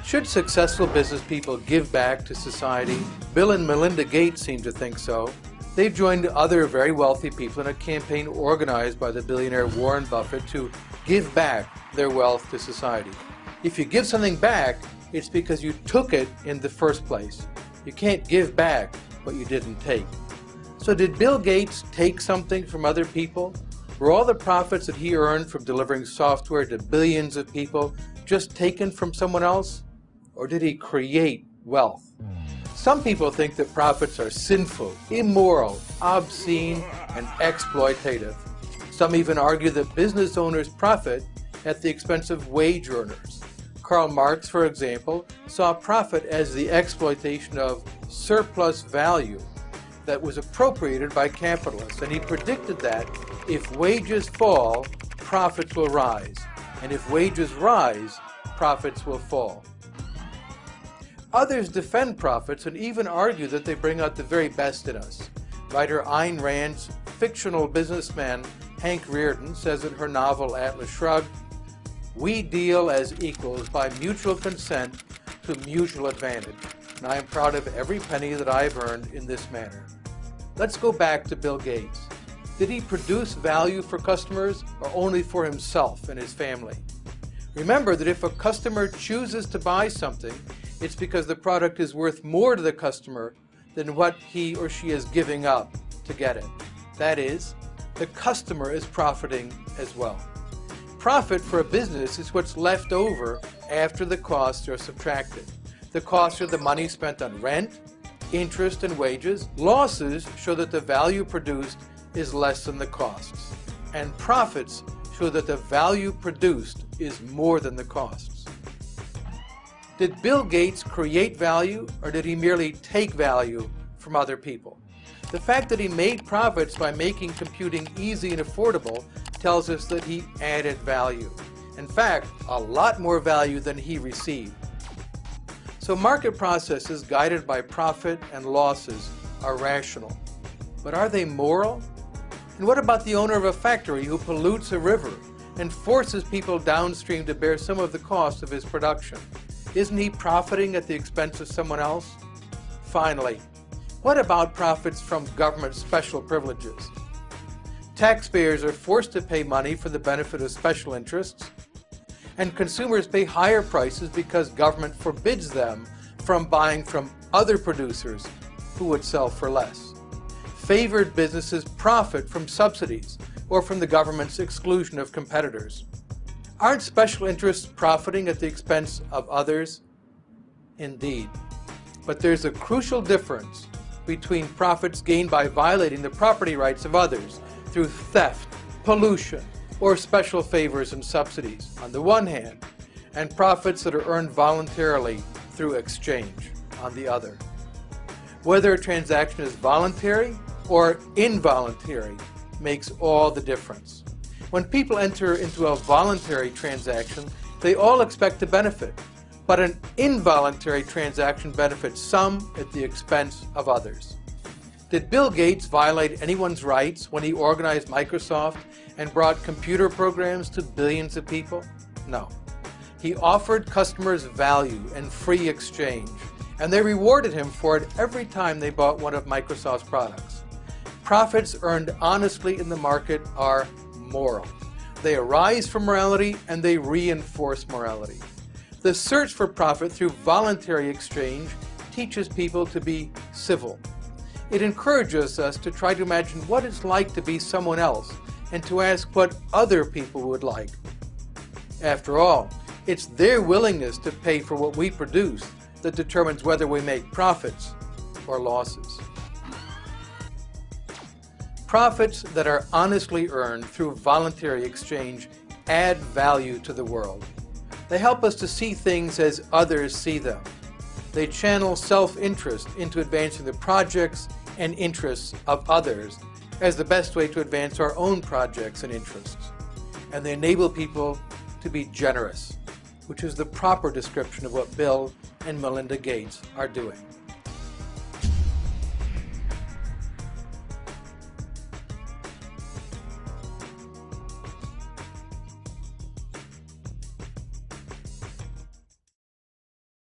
Should successful business people give back to society? Bill and Melinda Geits seem to think so. They've joined other very wealthy people in a campaign organized by the billionaire Warren Buffett to give back their wealth to society. If you give something back, it's because you took it in the first place. You can't give back what you didn't take. So did Bill Gates take something from other people? Were all the profits that he earned from delivering software to billions of people just taken from someone else? Or did he create wealth? Some people think that profits are sinful, immoral, obscene, and exploitative. Some even argue that business owners profit at the expense of wage earners. Karl Marx, for example, saw profit as the exploitation of surplus value that was appropriated by capitalists, and he predicted that if wages fall, profits will rise, and if wages rise, profits will fall. Others defend profits and even argue that they bring out the very best in us. Writer Ayn Rand's fictional businessman Hank Rearden says in her novel Atlas Shrugged, "We deal as equals by mutual consent to mutual advantage, and I am proud of every penny that I have earned in this manner." Let's go back to Bill Gates. Did he produce value for customers or only for himself and his family? Remember that if a customer chooses to buy something, it's because the product is worth more to the customer than what he or she is giving up to get it. That is, the customer is profiting as well. Profit for a business is what's left over after the costs are subtracted. The costs are the money spent on rent, interest, and wages. Losses show that the value produced is less than the costs. And profits show that the value produced is more than the costs. Did Bill Gates create value, or did he merely take value from other people? The fact that he made profits by making computing easy and affordable tells us that he added value. In fact, a lot more value than he received. So market processes guided by profit and losses are rational. But are they moral? And what about the owner of a factory who pollutes a river and forces people downstream to bear some of the cost of his production? Isn't he profiting at the expense of someone else? Finally, what about profits from government special privileges? Taxpayers are forced to pay money for the benefit of special interests, and consumers pay higher prices because government forbids them from buying from other producers who would sell for less. Favored businesses profit from subsidies or from the government's exclusion of competitors. Aren't special interests profiting at the expense of others? Indeed. But there's a crucial difference between profits gained by violating the property rights of others through theft, pollution, or special favors and subsidies on the one hand, and profits that are earned voluntarily through exchange on the other. Whether a transaction is voluntary or involuntary makes all the difference. When people enter into a voluntary transaction, they all expect to benefit, but an involuntary transaction benefits some at the expense of others. Did Bill Gates violate anyone's rights when he organized Microsoft and brought computer programs to billions of people? No. He offered customers value and free exchange, and they rewarded him for it every time they bought one of Microsoft's products. Profits earned honestly in the market are moral. They arise from morality and they reinforce morality. The search for profit through voluntary exchange teaches people to be civil. It encourages us to try to imagine what it's like to be someone else and to ask what other people would like. After all, it's their willingness to pay for what we produce that determines whether we make profits or losses. Profits that are honestly earned through voluntary exchange add value to the world. They help us to see things as others see them. They channel self-interest into advancing the projects and interests of others as the best way to advance our own projects and interests. And they enable people to be generous, which is the proper description of what Bill and Melinda Gates are doing.